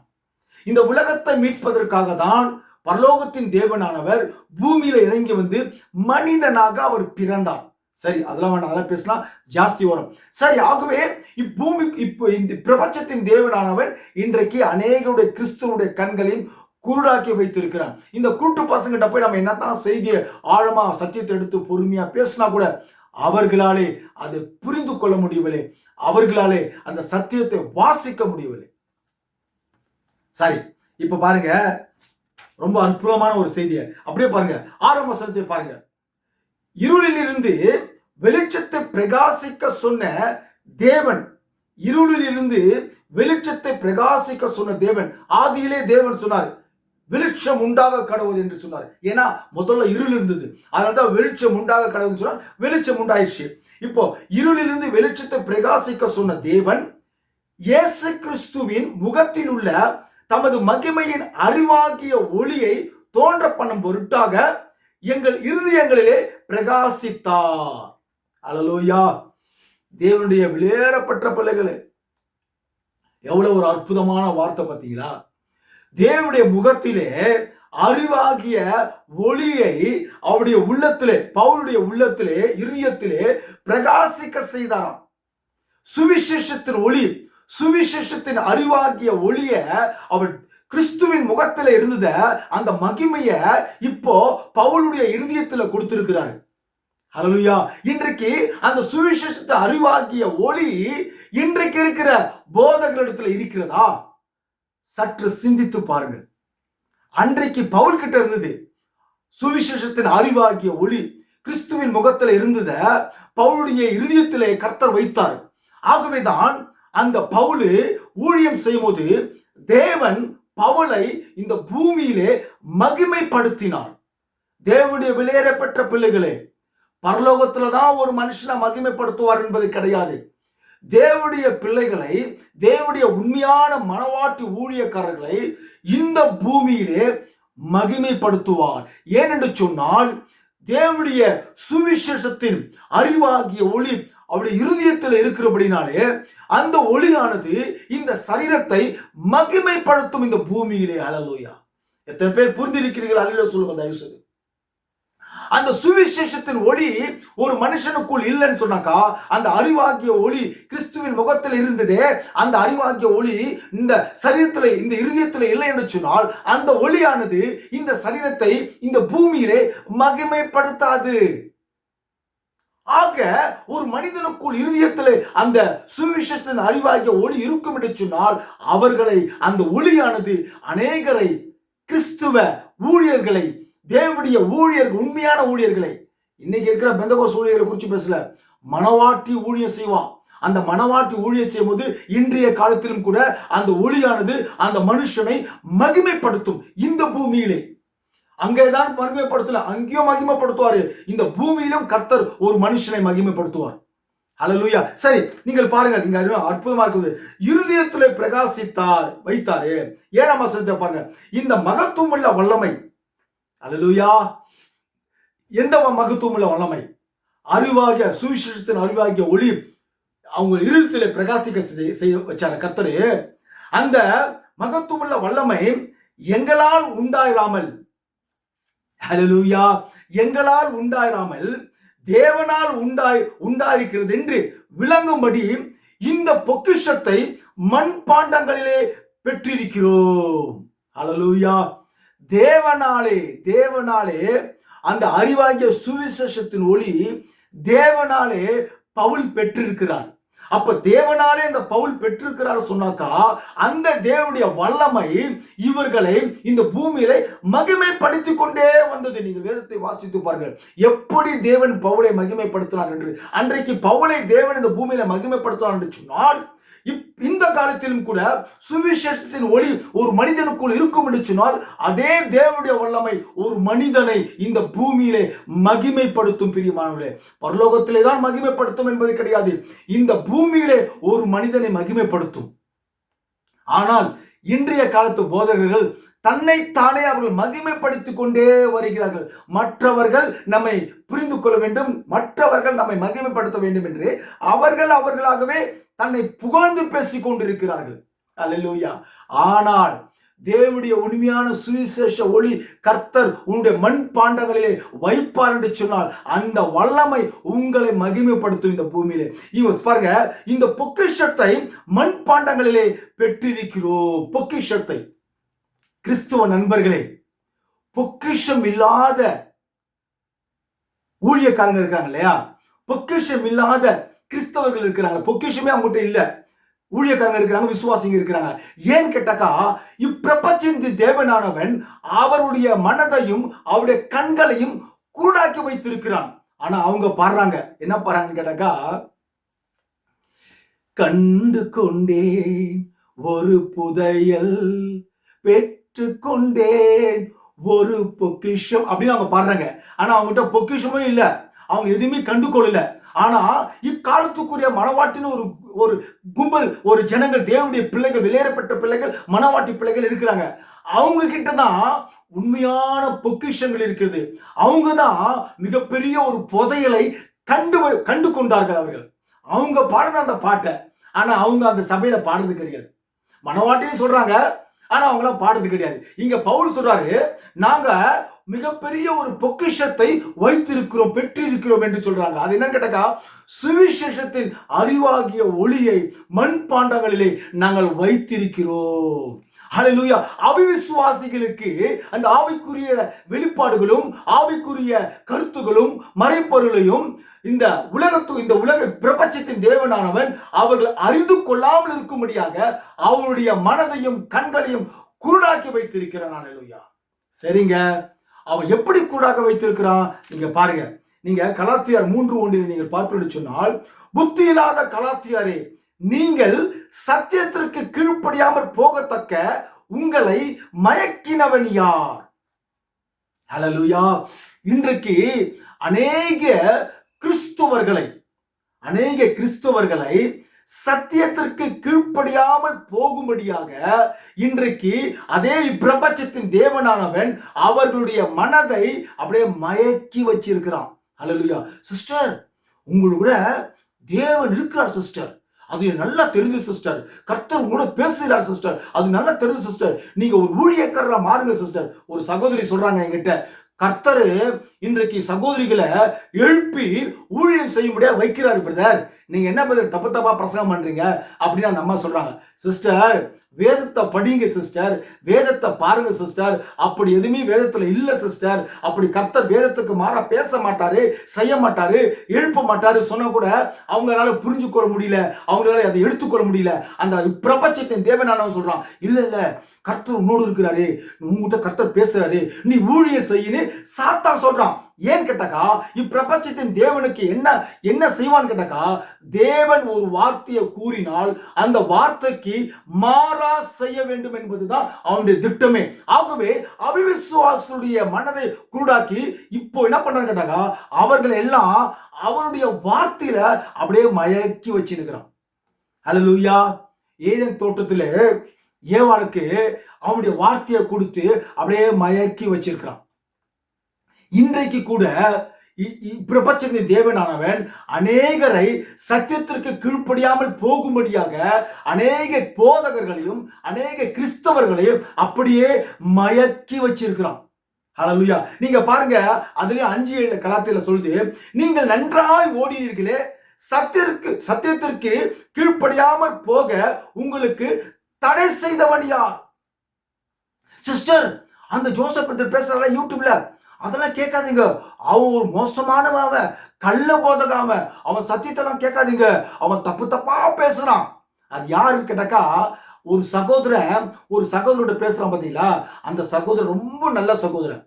இந்த உலகத்தை மீட்பதற்காக தான் பரலோகத்தின் தேவனானவர் பூமியில இறங்கி வந்து மனிதனாக அவர் பிறந்தார். சரி, அதெல்லாம் வேண்டாம், அதெல்லாம் பேசினா ஜாஸ்தி வரும். சரி, ஆகவே இப்போ இந்த பிரபஞ்சத்தின் தேவனானவர் இன்றைக்கு அநேகருடைய கிறிஸ்துவனுடைய கண்களையும் குருடாக்கி வைத்திருக்கிறான். இந்த குருட்டு பசங்கிட்ட போய் நம்ம என்னத்தான் செய்தியை ஆழமா சத்தியத்தை எடுத்து பொறுமையா பேசினா கூட அவர்களாலே அதை புரிந்து கொள்ள முடியவில்லை. அவர்களாலே அந்த சத்தியத்தை வாசிக்க முடியவில்லை. சரி, இப்ப பாருங்க, ரொம்ப அற்புதமான ஒரு செய்தியை அப்படியே பாருங்க. ஆரம்ப வசனத்தை பாருங்க. இருளில் இருந்து வெளிச்சத்தை பிரகாசிக்க சொன்ன தேவன், இருளில் இருந்து வெளிச்சத்தை பிரகாசிக்க சொன்ன தேவன், ஆதியிலே தேவன் சொன்னார் வெளிச்சம் உண்டாக கடவுள் என்று சொன்னார். ஏன்னா முதல்ல இருள் இருந்தது, அதனால்தான் வெளிச்சம் உண்டாக கடவுள் சொன்னார். வெளிச்சம் உண்டாயிடுச்சு. இப்போ இருளிலிருந்து வெளிச்சத்தை பிரகாசிக்க சொன்ன தேவன் இயேசு கிறிஸ்துவின் முகத்தில் உள்ள தமது மகிமையின் அறிவாகிய ஒளியை தோன்ற பண்ணும் பொருட்டாக எங்கள் இருதயங்களிலே பிரகாசித்தார். அல்லேலூயா. தேவனுடைய விலையேறப்பட்ட பிள்ளைகளே, எவ்வளவு ஒரு அற்புதமான வார்த்தை பார்த்தீங்களா? தேவனுடைய முகத்திலே அறிவாகிய ஒளியை அவருடைய உள்ளத்திலே, பவுலுடைய உள்ளத்திலே, இருதயத்திலே பிரகாசிக்க செய்தாராம். சுவிசேஷத்தின் ஒளி, சுவிசேஷத்தின் அறிவாகிய ஒளிய அவர் கிறிஸ்துவின் முகத்துல இருந்த அந்த மகிமைய இப்போ பவுலுடைய இருதயத்துல கொடுத்திருக்கிறார். ஹல்லேலூயா. இன்றைக்கு அந்த சுவிசேஷத்தை அறிவாகிய ஒளி இன்றைக்கு இருக்கிற போதகரிடத்துல இருக்கிறதா? சற்று சிந்தித்து பாருங்கள். அன்றைக்கு பவுல் கிட்ட இருந்தது சுவிசேஷத்தின் அறிவாகிய ஒளி, கிறிஸ்துவின் முகத்துல இருந்தத பவுலுடைய இருதயத்திலே கர்த்தர் வைத்தார். ஆகவேதான் அந்த பவுல் ஊழியம் செய்யும் போது தேவன் பவுலை இந்த பூமியிலே மகிமைப்படுத்தினார். தேவனுடைய விலையேறப்பட்ட பிள்ளைகளே, பரலோகத்துலதான் ஒரு மனுஷனை மகிமைப்படுத்துவார் என்பது கிடையாது. தேவனுடைய பிள்ளைகளை, தேவனுடைய உண்மையான மனவாட்டி ஊழியக்காரர்களை இந்த பூமியிலே மகிமைப்படுத்துவார். ஏனென்று சொன்னால் தேவனுடைய சுவிசேஷத்தின் அறிவாகிய ஒளி அவருடைய இருதயத்தில் இருக்கிறபடினாலே அந்த ஒளியானது இந்த சரீரத்தை மகிமைப்படுத்தும் இந்த பூமியிலே. அல்லேலூயா. எத்தனை பேர் புரிந்திருக்கிறீர்கள்? அல்லேலூயா சொல்லுங்க தயவு செய்து. அந்த சுவிசேஷத்தின் ஒளி ஒரு மனுஷனுக்குள் இல்லைன்னு சொன்னாக்கா, அந்த அறிவாகிய ஒளி கிறிஸ்துவின் முகத்தில் இருந்ததே, அந்த அறிவாகிய ஒளி இந்த சரீரத்தில், இந்த இருதயத்தில் இல்லை என்று சொன்னால் அந்த ஒளியானது இந்த சரீரத்தை இந்த பூமியிலே மகிமைப்படுத்தாது. ஆக ஒரு மனிதனுக்குள் இருதயத்தில் அந்த சுவிசேஷத்தின் அறிவாகிய ஒளி இருக்கும் என்று சொன்னால் அவர்களை, அந்த ஒளியானது அநேகரை, கிறிஸ்துவ ஊழியர்களை, தேவனுடைய ஊழியர்கள், உண்மையான ஊழியர்களை, இன்னைக்கு இருக்கிற பெந்தகோஸ்து ஊழியர்களை குறித்து பேசல, மனவாட்டி ஊழியம் செய்வான். அந்த மனவாட்டி ஊழியம் செய்யும் போது இன்றைய காலத்திலும் கூட அந்த ஒளியானது அந்த மனுஷனை மகிமைப்படுத்தும். இந்த பூமியிலே அங்கேதான் மகிமைப்படுத்தல, அங்கேயும் மகிமைப்படுத்துவாரு. இந்த பூமியிலும் கர்த்தர் ஒரு மனுஷனை மகிமைப்படுத்துவார். ஹல்லேலூயா. சரி, நீங்கள் பாருங்கள், நீங்க அற்புதமா இருக்குது. இருதயத்திலே பிரகாசித்தார், வைத்தாரு. 7ஆம் வசனத்தை பாருங்க. இந்த மகத்துவம் உள்ள வல்லமை, ஹல்லேலூயா, எந்த மகத்துவம் உள்ள வல்லமை? அறிவாகிய சுவிசேஷத்தின் அறிவாகிய ஒளி அவங்க இருதயத்திலே பிரகாசிக்க செய்ய வச்சார கர்த்தரு. அந்த மகத்துவம் உள்ள வல்லமை எங்களால் உண்டாயிராமல், ஹல்லேலூயா, எங்களால் உண்டாயிராமல் தேவனால் உண்டாயிருக்கிறது என்று விளங்கும்படி இந்த பொக்கிஷத்தை மண்பாண்டங்களிலே பெற்றிருக்கிறோம். ஹல்லேலூயா. தேவனாலே அந்த அறிவாகிய சுவிசேஷத்தின் ஒளி தேவனாலே பவுல் பெற்றிருக்கிறார். அப்ப தேவனாலே அந்த பவுல் பெற்றிருக்கிறார் சொன்னாக்கா, அந்த தேவனுடைய வல்லமை இவர்களை இந்த பூமியில மகிமைப்படுத்திக் கொண்டே வந்தது. நீங்கள் வேதத்தை வாசித்து பாருங்கள், எப்படி தேவன் பவுலை மகிமைப்படுத்தினார் என்று. அன்றைக்கு பவுலை தேவன் இந்த பூமியில மகிமைப்படுத்தினார் என்று சொன்னால், இந்த காலத்திலும் கூட சுவிசேஷத்தின் ஒளி ஒரு மனிதனுக்குள் இருக்கும் என்று சொன்னால், அதே தேவனுடைய வல்லமை ஒரு மனிதனை இந்த பூமியிலே மகிமைப்படுத்தும். பிரியமானவர்களே, பரலோகத்திலே தான் மகிமைப்படுத்தும் என்பது கிடையாது, இந்த பூமியிலே ஒரு மனிதனை மகிமைப்படுத்தும். ஆனால் இன்றைய காலத்து போதகர்கள் தன்னைத்தானே அவர்கள் மகிமைப்படுத்திக் கொண்டே வருகிறார்கள். மற்றவர்கள் நம்மை புரிந்து கொள்ள வேண்டும், மற்றவர்கள் நம்மை மகிமைப்படுத்த வேண்டும் என்று அவர்களாகவே தன்னை புகழ்ந்து பேசிக் கொண்டிருக்கிறார்கள். அல்லேலூயா. ஆனால் தேவனுடைய உண்மையான சுவிசேஷ ஒளி கர்த்தர் உன்னுடைய மண் பாண்டங்களிலே வைப்பார் என்று சொன்னால், அந்த வல்லமை உங்களை மகிமைப்படுத்தும் இந்த பூமியிலே. பாருங்க, இந்த பொக்கிஷத்தை மண் பாண்டங்களிலே பெற்றிருக்கிறோம். பொக்கிஷத்தை கிறிஸ்துவ நண்பர்களே, பொக்கிஷம் இல்லாத ஊழியக்காரங்க இருக்காங்க இல்லையா, பொக்கிஷம் இல்லாத கிறிஸ்தவர்கள் இருக்கிறாங்க. பொக்கிஷமே அவங்ககிட்ட இல்ல. ஊழியக்காரங்க இருக்கிறாங்க, விசுவாசிங்க இருக்கிறாங்க. ஏன் கேட்டாக்கா, இப்பிரபஞ்சத்தின் தேவனானவன் அவருடைய மனதையும் அவருடைய கண்களையும் குருடாக்கி வைத்திருக்கிறான். ஆனா அவங்க பாடுறாங்க, என்ன பாடுறாங்கன்னு கேட்டாக்கா, கண்டு கொண்டேன் ஒரு புதையல், பெற்று கொண்டேன் ஒரு பொக்கிஷம் அப்படின்னு அவங்க பாடுறாங்க. ஆனா அவங்ககிட்ட பொக்கிஷமும் இல்ல, அவங்க எதுவுமே கண்டு கொள்ளல. ஆனா இக்காலத்துக்குரிய மனவாட்டின்னு ஒரு கும்பல், ஒரு ஜனங்கள், தேவனுடைய பிள்ளைகள், வெளியேறப்பட்ட பிள்ளைகள், மனவாட்டி பிள்ளைகள் இருக்கிறாங்க. அவங்க கிட்டதான் உண்மையான பொக்கிஷங்கள் இருக்குது. அவங்க தான் மிகப்பெரிய ஒரு புதையலை கண்டு கொண்டார்கள் அவர்கள். அவங்க பாடுன அந்த பாட்டை, ஆனா அவங்க அந்த சபையில பாடுறது கிடையாது. மனவாட்டின்னு சொல்றாங்க, ஆனா அவங்களாம் பாடுறது கிடையாது. இங்க பவுல் சொல்றாரு, நாங்க மிகப்பெரிய ஒரு பொக்கிஷத்தை வைத்திருக்கிறோம், பெற்றிருக்கிறோம் என்று சொல்றாங்க. அது என்ன கேட்டாக்கா, சுவிசேஷத்தின் அறிவாகிய ஒளியை மண்பாண்டங்களிலே நாங்கள் வைத்திருக்கிறோம். ஹல்லேலூயா. அவிசுவாசிகளுக்கு அந்த ஆவிக்குரிய வெளிப்பாடுகளும் ஆவிக்குரிய கருத்துகளும் மறைப்பொருளையும் இந்த உலக பிரபஞ்சத்தின் தேவனானவன் அவர்கள் அறிந்து கொள்ளாமல் இருக்கும்படியாக அவருடைய மனதையும் கண்களையும் குருடாக்கி வைத்திருக்கிறான். ஹல்லேலூயா. சரிங்க, அவன் எப்படி குருடாக வைத்திருக்கிறான் நீங்க பாருங்க. நீங்க கலாத்தியர் 3:1 நீங்கள் பார்ப்பீர்கள் சொன்னால், புத்தி இல்லாத கலாத்தியரே, நீங்கள் சத்தியத்திற்கு கீழ்ப்படியாமல் போகத்தக்க உங்களை மயக்கினவன் யார்? ஹல்லேலூயா. இன்றைக்கு அநேக கிறிஸ்தவர்களை சத்தியத்திற்கு கீழ்ப்படியாமல் போகும்படியாக இன்றைக்கு அதே பிரபஞ்சத்தின் தேவனானவன் அவர்களுடைய மனதை அப்படியே மயக்கி வச்சிருக்கிறான். ஹல்லேலூயா. சிஸ்டர், உங்களுக்கு கூட தேவன் இருக்கிறார் சிஸ்டர், அது நல்லா தெரிஞ்சு சிஸ்டர். கர்த்தர் கூட பேசுகிறார் சிஸ்டர், அது நல்லா தெரிஞ்சு சிஸ்டர். நீங்க ஒரு ஊழியக்காரரா மாறுங்க சிஸ்டர். ஒரு சகோதரி சொல்றாங்க என்கிட்ட, கர்த்தர் இன்றைக்கு சகோதரிகளை எழுப்பி ஊழியம் செய்யும்படியா வைக்கிறாரு பிரதர், நீங்க என்ன பிரதர் தப்பா பிரசங்கம் பண்றீங்க அப்படின்னு அந்த அம்மா சொல்றாங்க. சிஸ்டர், வேதத்தை படிங்க சிஸ்டர், வேதத்தை பாருங்க சிஸ்டர். அப்படி எதுவுமே வேதத்துல இல்ல சிஸ்டர். அப்படி கர்த்தர் வேதத்துக்கு மாறா பேச மாட்டாரு, செய்ய மாட்டாரு, எழுப்ப மாட்டாரு சொன்னா கூட அவங்களால புரிஞ்சுக்கொள்ள முடியல, அவங்களால அதை எடுத்துக்கொள்ள முடியல. அந்த பிரபஞ்சத்தின் தேவனானவன் சொல்றான், இல்ல கர்த்தர் உன்னோடு இருக்கிறாரு, உங்ககிட்ட கர்த்தர் பேசுறாரு, நீ ஊழியம் செய்யின்னு சாத்தான் சொல்றான். ஏன் கேட்டாக்கா, இப்பிரபஞ்சத்தின் தேவனுக்கு என்ன செய்வான்னு கேட்டாக்கா, தேவன் ஒரு வார்த்தையை கூறினால் அந்த வார்த்தைக்கு மாறா செய்ய வேண்டும் என்பதுதான் அவனுடைய திட்டமே. ஆகவே அவிசுவாசுடைய மனதை குருடாக்கி இப்போ என்ன பண்றான்னு கேட்டாக்கா, அவர்கள் எல்லாம் அவனுடைய வார்த்தையில அப்படியே மயக்கி வச்சிருக்கிறான். ஹல்லேலூயா. ஏதேன் தோட்டத்திலே ஏவாளுக்கு அவனுடைய வார்த்தையை கொடுத்து அப்படியே மயக்கி வச்சிருக்கிறான். இன்றைக்கு கூட பிரபஞ்சத்தின் தேவனானவன் அநேகரை சத்தியத்திற்கு கீழ்ப்படியாமல் போகும்படியாக அநேக போதகர்களையும் அநேக கிறிஸ்தவர்களையும் அப்படியே மயக்கி வச்சிருக்கிறான். ஹல்லேலூயா. நீங்க பாருங்க, அதுலயும் 5:7 கலாத்தியல சொல்லுது, நீங்கள் நன்றாய் ஓடினீர்களே, சத்தியத்திற்கு கீழ்ப்படியாமல் போக உங்களுக்கு தடை செய்தவன் யார்? சிஸ்டர், அந்த ஜோசப் பிரதர் பேசுறதுல யூடியூப்ல அதெல்லாம் கேட்காதீங்க. அவன் ஒரு மோசமானவன், அவன் கள்ள போதகாம, அவன் சத்தியத்தெல்லாம் கேட்காதீங்க, அவன் தப்பு தப்பா பேசுறான். அது யாருன்னு கேட்டாக்கா, ஒரு சகோதரோட பேசுறான் பாத்தீங்களா, அந்த சகோதரன் ரொம்ப நல்ல சகோதரன்.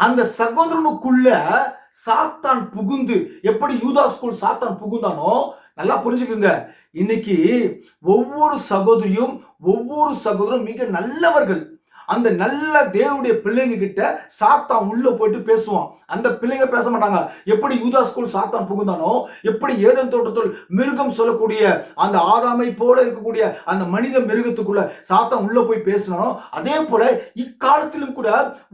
அந்த சகோதரனுக்குள்ள சாத்தான் புகுந்து, எப்படி யூதாஸ்குள் சாத்தான் புகுந்தானோ, நல்லா புரிஞ்சுக்குங்க. இன்னைக்கு ஒவ்வொரு சகோதரரும் மிக நல்லவர்கள். அந்த நல்ல தேவனுடைய பிள்ளைங்க கிட்ட சாத்தான் உள்ள போயிட்டு பேசுவான். அந்த பிள்ளைங்க பேச மாட்டாங்க. எப்படி யூதாஸ்குள் சாத்தான் புகுந்தானோ, எப்படி ஏதேன் தோட்டத்தில் மிருகம் சொல்லக்கூடிய அந்த ஆதாமை போல இருக்கக்கூடிய அந்த மனித மிருகத்துக்குள்ள சாத்தான் உள்ள போய் பேசினானோ, அதே போல இக்காலத்திலும் கூட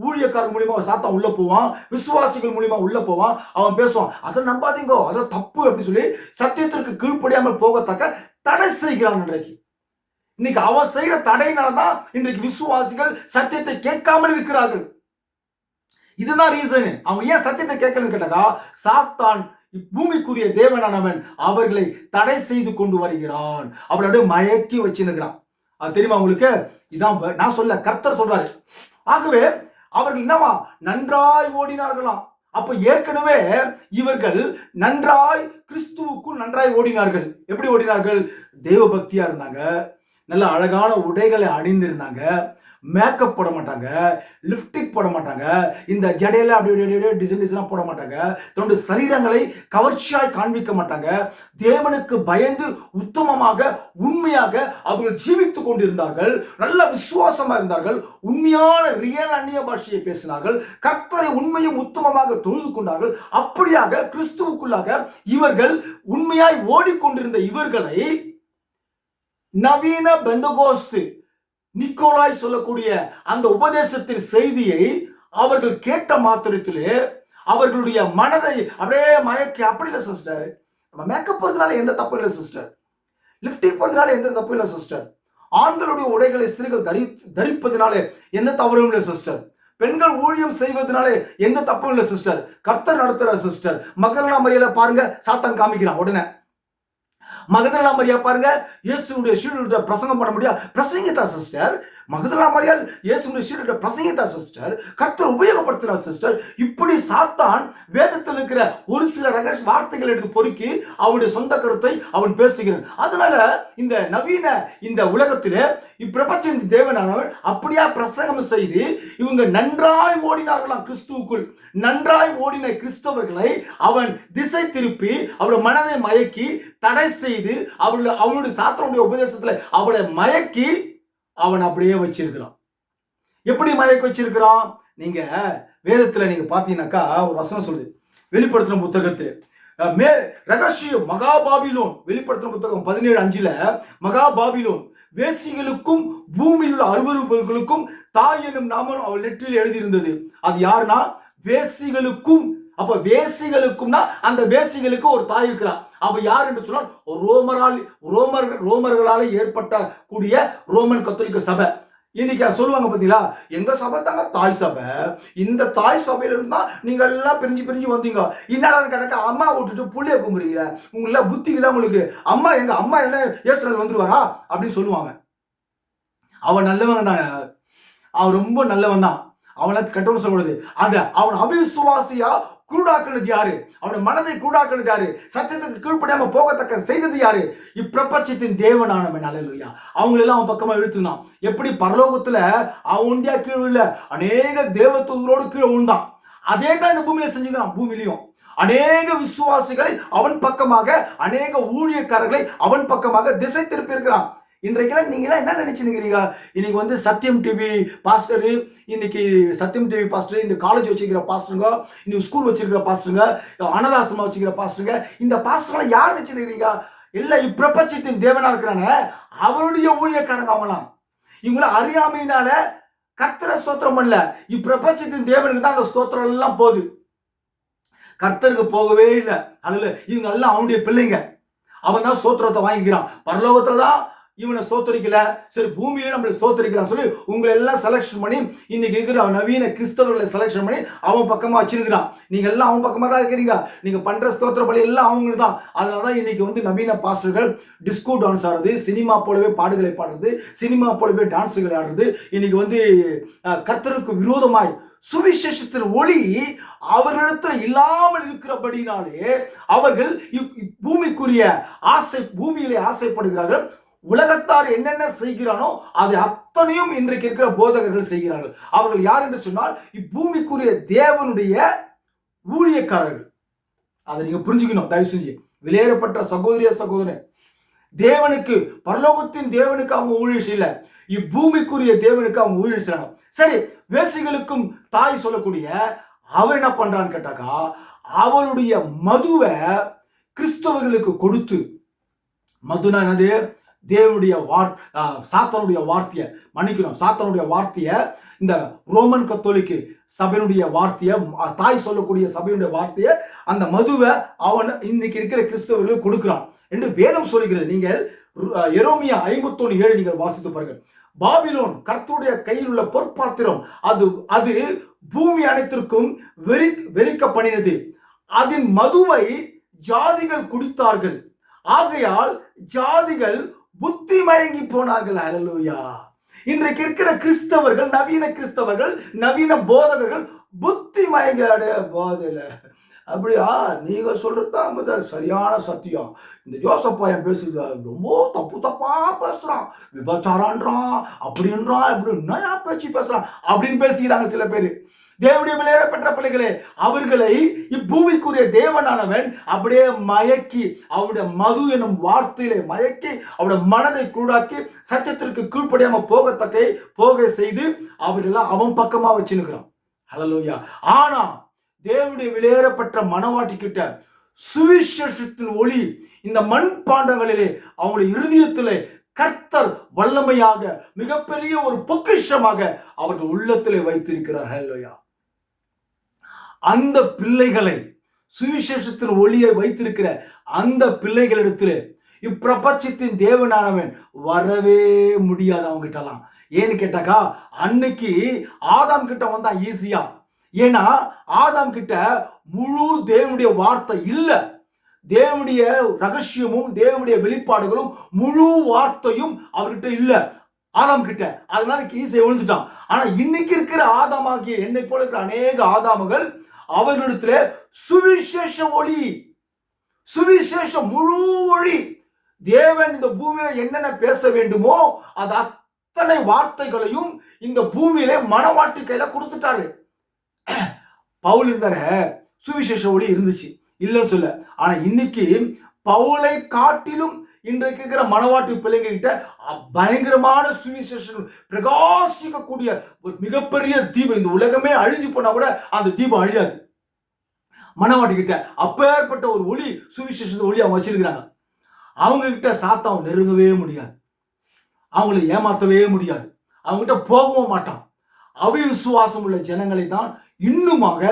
ஊழியக்காரர் மூலியமா சாத்தான் உள்ள போவான், விசுவாசிகள் மூலியமா உள்ள போவான், அவன் பேசுவான். அதை நம்பாதீங்க, அதை தப்பு அப்படி சொல்லி சத்தியத்திற்கு கீழ்ப்படியாமல் போகத்தக்க தடை செய்கிறான். இன்னைக்கு அவன் செய்யற தடையினால்தான் இன்றைக்கு விசுவாசிகள் சத்தியத்தை கேட்காமல் இருக்கிறார்கள். இதுதான் ரீசன். அவன் ஏன் சத்தியத்தை கேட்கலன்னு கேட்டாக்கா, சாத்தான் பூமிக்குரிய தேவனானவன் அவர்களை தடை செய்து கொண்டு வருகிறான். அவருடைய மயக்கி வச்சிருக்கிறான். அது தெரியுமா உங்களுக்கு? இதான் நான் சொல்ல, கர்த்தர் சொல்றாரு. ஆகவே அவர்கள் என்னவா நன்றாய் ஓடினார்களாம். அப்ப ஏற்கனவே இவர்கள் நன்றாய் கிறிஸ்துவுக்குள் நன்றாய் ஓடினார்கள். எப்படி ஓடினார்கள்? தேவ பக்தியா இருந்தாங்க, நல்ல அழகான உடைகளை அணிந்திருந்தாங்க, மேக்கப் போட மாட்டாங்க, லிப்ஸ்டிக் போட மாட்டாங்க, இந்த ஜடையில அப்படி டிசைன் போட மாட்டாங்க, தன்னுடைய சரீரங்களை கவர்ச்சியாய் காண்பிக்க மாட்டாங்க. தேவனுக்கு பயந்து உத்தமமாக உண்மையாக அவர்கள் ஜீவித்துக் கொண்டிருந்தார்கள். நல்ல விசுவாசமா இருந்தார்கள். உண்மையான ரியல் அந்நிய பாஷையை பேசினார்கள். கர்த்தரை உண்மையும் உத்தமமாக தொழுது கொண்டார்கள். அப்படியாக கிறிஸ்துவுக்குள்ளாக இவர்கள் உண்மையாய் ஓடிக்கொண்டிருந்த இவர்களை நவீன பெந்தகோஸ்து நிக்கோலாய் சொல்லக்கூடிய அந்த உபதேசத்தின் செய்தியை அவர்கள் கேட்ட மாத்திரத்திலே அவர்களுடைய மனதை அப்படியே மயக்கி, அப்படி இல்லை சிஸ்டர், நம்ம மேக்கப் போறதுனால எந்த தப்பு இல்லை சிஸ்டர், லிப்டிக் போறதுனால எந்த தப்பு இல்லை சிஸ்டர், ஆண்களுடைய உடைகளை ஸ்திரீகள் தரிப்பதனால எந்த தவறும் இல்லை சிஸ்டர், பெண்கள் ஊழியம் செய்வதனால எந்த தப்பும் இல்லை சிஸ்டர், கர்த்தர் நடத்துற சிஸ்டர். மகதலேனா மரியாதை பாருங்க, சாத்தான் காமிக்கிறான். உடனே மகதலேனா மரியா பாருங்க, இயேசுவுடைய சீடர்கிட்ட பிரசங்கம் பண்ண முடியாது, பிரசங்கித்தா சிஸ்டர். மகதலேனா மரியாள் இயேசுவுடைய சீடர்கிட்ட பிரசங்கித்தா சிஸ்டர். கர்த்தர் உபயோகப்படுத்தினார் சிஸ்டர். இப்படி சாத்தான் வேதத்தில் இருக்கிற ஒரு சில ரகசிய வார்த்தைகளை எடுத்து பொறுக்கி அவனுடைய சொந்த கருத்தை அவன் பேசுகிறான். அதனால இந்த நவீன இந்த உலகத்திலே இப்பிரபஞ்சத்தின் தேவனானவன் அப்படியா பிரசங்கம் செய்து இவங்க நன்றாய் ஓடினார்களாம் கிறிஸ்துவுக்குள். நன்றாய் ஓடின கிறிஸ்தவர்களை அவன் திசை திருப்பி அவருடைய மனதை மயக்கி தடை செய்து அவனுடைய சாத்தானுடைய உபதேசத்துல அவளை மயக்கி அவன் அப்படியே வச்சிருக்கிறான். எப்படி மயக்க வச்சிருக்கிறான்? நீங்க வேதத்துல நீங்க பாத்தீங்கன்னாக்கா ஒரு வசனம் சொல்லுது, வெளிப்படுத்தின புத்தகத்து ரகசிய மகாபாபிலோன், வெளிப்படுத்தின புத்தகம் 17:5 மகாபாபிலோன் வேசிகளுக்கும் பூமியில் உள்ள அருவருப்பவர்களுக்கும் தாய் என்னும் நாமம் அவள் நெற்றில் எழுதியிருந்தது. அது யாருன்னா வேசிகளுக்கும். அப்ப வேசிகளுக்கும்னா அந்த வேசிகளுக்கு ஒரு தாய் இருக்கிறார். அவ யார் என்று சொன்னால் ரோமர்களால ஏற்பட்ட கூடிய ரோமன் கத்தோலிக்க சபை. இன்னைக்கு சொல்லுவாங்க பாத்தீங்களா, எங்க சபை தாங்க தாய் சபை, இந்த தாய் சபையில இருந்தா நீங்க எல்லாம் பிரிஞ்சு வந்தீங்க, என்னடா கணக்கு அம்மா விட்டுட்டு புள்ளிய கும்புறீங்க, உங்களுக்கு புத்திக்கு தான் உங்களுக்கு, அம்மா எங்க அம்மா என்ன ஏசுறது வந்துருவாரா அப்படின்னு சொல்லுவாங்க. அவன் நல்லவன் தான், அவன் ரொம்ப நல்லவன் தான், அவனை கட்டணும் சொல்லக்கூடாது. அந்த அவன் அவிசுவாசியா குருடாக்குனது யாரு? அவனுடைய மனதை குருடாக்குனது யாரு? சத்தியத்துக்கு கீழ்ப்படியாம போகத்தக்க செய்தது யாரு? இப்பிரபஞ்சத்தின் தேவனானவன். அல்லேலூயா. அவங்களெல்லாம் அவன் பக்கமா இழுத்துனான். எப்படி பரலோகத்துல அவன் ஒண்டியா கீழ் இல்ல, அநேக தேவதூதரோடு கீழே உண்டான். அதே தான் இந்த பூமியில செஞ்சுக்கிறான். பூமியிலையும் அநேக விசுவாசிகளை அவன் பக்கமாக, அநேக ஊழியக்காரர்களை அவன் பக்கமாக திசை திருப்பி இருக்கிறான். இன்றைக்கெல்லாம் நீங்களாம் என்ன நினைச்சுக்கிறீங்க? இன்னைக்கு வந்து சத்தியம் டிவி பாஸ்டரு, இன்னைக்கு சத்தியம் டிவி பாஸ்டர், இந்த காலேஜ் வச்சுக்கிற பாஸ்டருங்க, இன்னைக்கு ஸ்கூல் வச்சிருக்கிற பாஸ்டருங்க, அனாதாசிரமம் வச்சுக்கிற பாஸ்டருங்க, இந்த பாஸ்டர்லாம் யார் நினைச்சுக்கிறீங்க? இல்லை, இப்பிரபஞ்சத்தின் தேவனா இருக்கிறாங்க, அவருடைய ஊழியக்காரங்க அவங்களாம். இவங்கள அறியாமையினால கர்த்தரை ஸ்தோத்திரம் பண்ணல, இப்பிரபஞ்சத்தின் தேவனுக்கு தான் அந்த ஸ்தோத்திரம் எல்லாம் போகுது, கர்த்தருக்கு போகவே இல்லை. அதுல இவங்க எல்லாம் அவனுடைய பிள்ளைங்க. அவன் தான் ஸ்தோத்திரத்தை வாங்கிக்கிறான். பரலோகத்துல தான் இவனை ஸ்தோத்தரிக்கல, சரி பூமியிலே நம்மளை ஸ்தோத்தரிக்கலாம் சொல்லி உங்களை எல்லாம் செலக்ஷன் பண்ணி இன்னைக்கு இருக்கிற நவீன கிறிஸ்தவர்களை செலக்ஷன் பண்ணி அவன் பக்கமா வச்சிருக்கிறான். நீங்க எல்லாம் அவன் பக்கமா தான் இருக்கிறீங்க. நீங்க பண்ற ஸ்தோத்திர பலி எல்லாம் அவங்க தான். அதனாலதான் இன்னைக்கு நவீன பாஸ்டர்கள் டிஸ்கோ டான்ஸ் ஆடுறது, சினிமா போலவே பாடுகளை பாடுறது, சினிமா போலவே டான்ஸுகளை ஆடுறது. இன்னைக்கு கர்த்தருக்கு விரோதமாய் சுவிசேஷத்தின் ஒளி அவர்களிடத்தில் இல்லாமல் இருக்கிறபடினாலே அவர்கள் பூமிக்குரிய பூமியிலே ஆசைப்படுகிறார்கள். உலகத்தார் என்னென்ன செய்கிறானோ அது அத்தனையும் இன்றைக்கு இருக்கிற போதகர்கள் செய்கிறார்கள். அவர்கள் யார் என்று சொன்னால் இப்பூமிக்குரிய தேவனுடைய ஊழியக்காரர்கள். அதை நீங்க புரிஞ்சுக்கணும். தயவு செஞ்சு வெளியேறப்பட்ட சகோதரன், தேவனுக்கு, பரலோகத்தின் தேவனுக்கு அவங்க ஊழியம் செய்யல, இப்பூமிக்குரிய தேவனுக்கு அவங்க ஊழியம் செய்யறாங்க. சரி, வேசிகளுக்கும் தாய் சொல்லக்கூடிய அவன் என்ன பண்றான்னு கேட்டாக்கா, அவளுடைய மதுவை கிறிஸ்தவர்களுக்கு கொடுத்து, மதுனா என்னது? தேவனுடைய சாத்தானுடைய வார்த்தையை மன்னிக்கணும், சாத்தானுடைய வார்த்தையை இந்த ரோமன் கத்தோலிக்கு சபையினுடைய வார்த்தையை, தாய் சொல்லக்கூடிய சபையுடைய வார்த்தையை, அந்த மதுவை அவன் இன்னைக்கு இருக்கிற கிறிஸ்தவர்களுக்கு கொடுக்கிறான் என்று வேதம் சொல்லுகிறது. நீங்கள் எரோமியா 51:7 நீங்கள் வாசித்து பாருங்கள். பாபிலோன் கர்த்தருடைய கையில் உள்ள பொற்பாத்திரம், அது பூமி அனைத்திற்கும் வெறிக்க பண்ணினது. அதன் மதுவை ஜாதிகள் குடித்தார்கள், ஆகையால் ஜாதிகள் புத்தி மயங்கி போனார்கள். ஹல்லேலூயா. இன்றைக்கு இருக்கிற கிறிஸ்தவர்கள், நவீன கிறிஸ்தவர்கள், நவீன போதகர்கள் புத்தி மயங்க போதில. அப்படியா? நீங்க சொல்றதுதான் சரியான சத்தியம். இந்த ஜோசப் பையன் பேசுறது ரொம்ப தப்பா பேசுறான், விபச்சாரான்றான், அப்படின்றான், இப்படி என்ன பேச்சு பேசுறான் அப்படின்னு பேசுகிறாங்க சில பேர். தேவனுடைய விலையேறப்பட்ட பிள்ளைகளே, அவர்களை இப்பூமிக்குரிய தேவனானவன் அப்படியே மயக்கி, அவருடைய மது எனும் வார்த்தையிலே மயக்கி, அவருடைய மனதை கூடாக்கி, சட்டத்திற்கு கீழ்ப்படியாம போக செய்து அவர்களெல்லாம் அவன் பக்கமா வச்சுக்கிறான். ஹல்லேலூயா. ஆனா தேவனுடைய விலையேறப்பட்ட மனவாட்டி கிட்ட சுவிசேஷத்தின் ஒளி இந்த மண் பாண்டங்களிலே அவங்களுடைய இருதயத்திலே கர்த்தர் வல்லமையாக மிகப்பெரிய ஒரு பொக்கிஷமாக அவர்கள் உள்ளத்திலே வைத்திருக்கிறார். ஹல்லேலூயா. அந்த பிள்ளைகளை, சுவிசேஷத்தின் ஒளியை வைத்திருக்கிற அந்த பிள்ளைகளிடத்திலே இப்பிரபஞ்சத்தின் தேவனானவன் வரவே முடியாது அவங்க கிட்டலாம். ஏன்னு கேட்டாக்கா, அன்னைக்கு ஆதாம் கிட்ட வந்தா ஈஸியா. ஏன்னா ஆதாம் கிட்ட முழு தேவனுடைய வார்த்தை இல்ல, தேவனுடைய ரகசியமும் தேவனுடைய வெளிப்பாடுகளும் முழு வார்த்தையும் அவர்கிட்ட இல்ல ஆதாம் கிட்ட. அதனால ஈஸியா விழுந்துட்டான். ஆனா இன்னைக்கு இருக்கிற ஆதாமாகிய என்னை போல இருக்கிற அநேக ஆதாமுகள் அவர்களிடத்துல சுவிசேஷ ஒளி, சுவிசேஷம் முழு ஒளி, தேவன் இந்த பூமியில என்னென்ன பேச வேண்டுமோ அது அத்தனை வார்த்தைகளையும் இந்த பூமியில மனவாட்டி கையில கொடுத்துட்டாரு. பவுல் இருந்தார, சுவிசேஷ ஒளி இருந்துச்சு, இல்லைன்னு சொல்ல. ஆனா இன்னைக்கு பவுலை காட்டிலும் இன்றைக்கு இருக்கிற மனவாட்டி பிள்ளைங்க கிட்ட பயங்கரமான சுவிசேஷம் பிரகாசிக்கக்கூடிய ஒரு மிகப்பெரிய தீபம். இந்த உலகமே அழிஞ்சு போனா கூட அந்த தீபம் அழியாது. மனவாட்டி கிட்ட அப்பேற்பட்ட ஒரு ஒளி, சுவிசேஷ ஒளி அவங்க வச்சிருக்கிறாங்க. அவங்க கிட்ட சாத்தான் நெருங்கவே முடியாது, அவங்களை ஏமாற்றவே முடியாது, அவங்க கிட்ட போகவும் மாட்டான். அவிசுவாசம் உள்ள ஜனங்களை தான் இன்னுமாக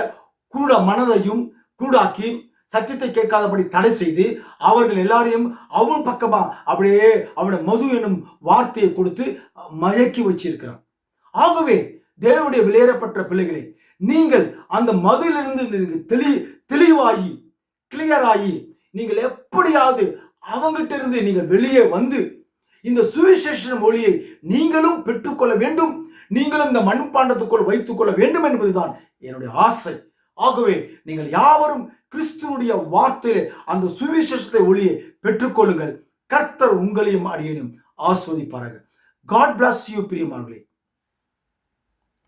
கூட மனதையும் கூடாக்கி சத்தியத்தை கேட்காதபடி தடை செய்து அவர்கள் எல்லாரையும் அவன் பக்கமா அப்படியே அவனுடைய மது என்னும் வார்த்தையை கொடுத்து மயக்கி வச்சிருக்கிறான். ஆகவே தேவனுடைய வெளியேறப்பட்ட பிள்ளைகளை, நீங்கள் அந்த மதுவிலிருந்து தெளிவாகி கிளியர் ஆகி நீங்கள் எப்படியாவது அவங்கிட்ட இருந்து நீங்கள் வெளியே வந்து இந்த சுவிசேஷ மொழியை நீங்களும் பெற்றுக்கொள்ள வேண்டும், நீங்களும் இந்த மண்பாண்டத்துக்குள் வைத்துக் கொள்ள வேண்டும் என்பதுதான் என்னுடைய ஆசை. ஆகவே நீங்கள் யாவரும் கிறிஸ்துவனுடைய வார்த்தையிலே அந்த சுவிசேஷத்தை ஒளியை பெற்றுக்கொள்ளுங்கள். கர்த்தர் உங்களையும் அடியேனும் ஆஸ்வதிப்பாராக. God bless you பிரியமானவர்களே.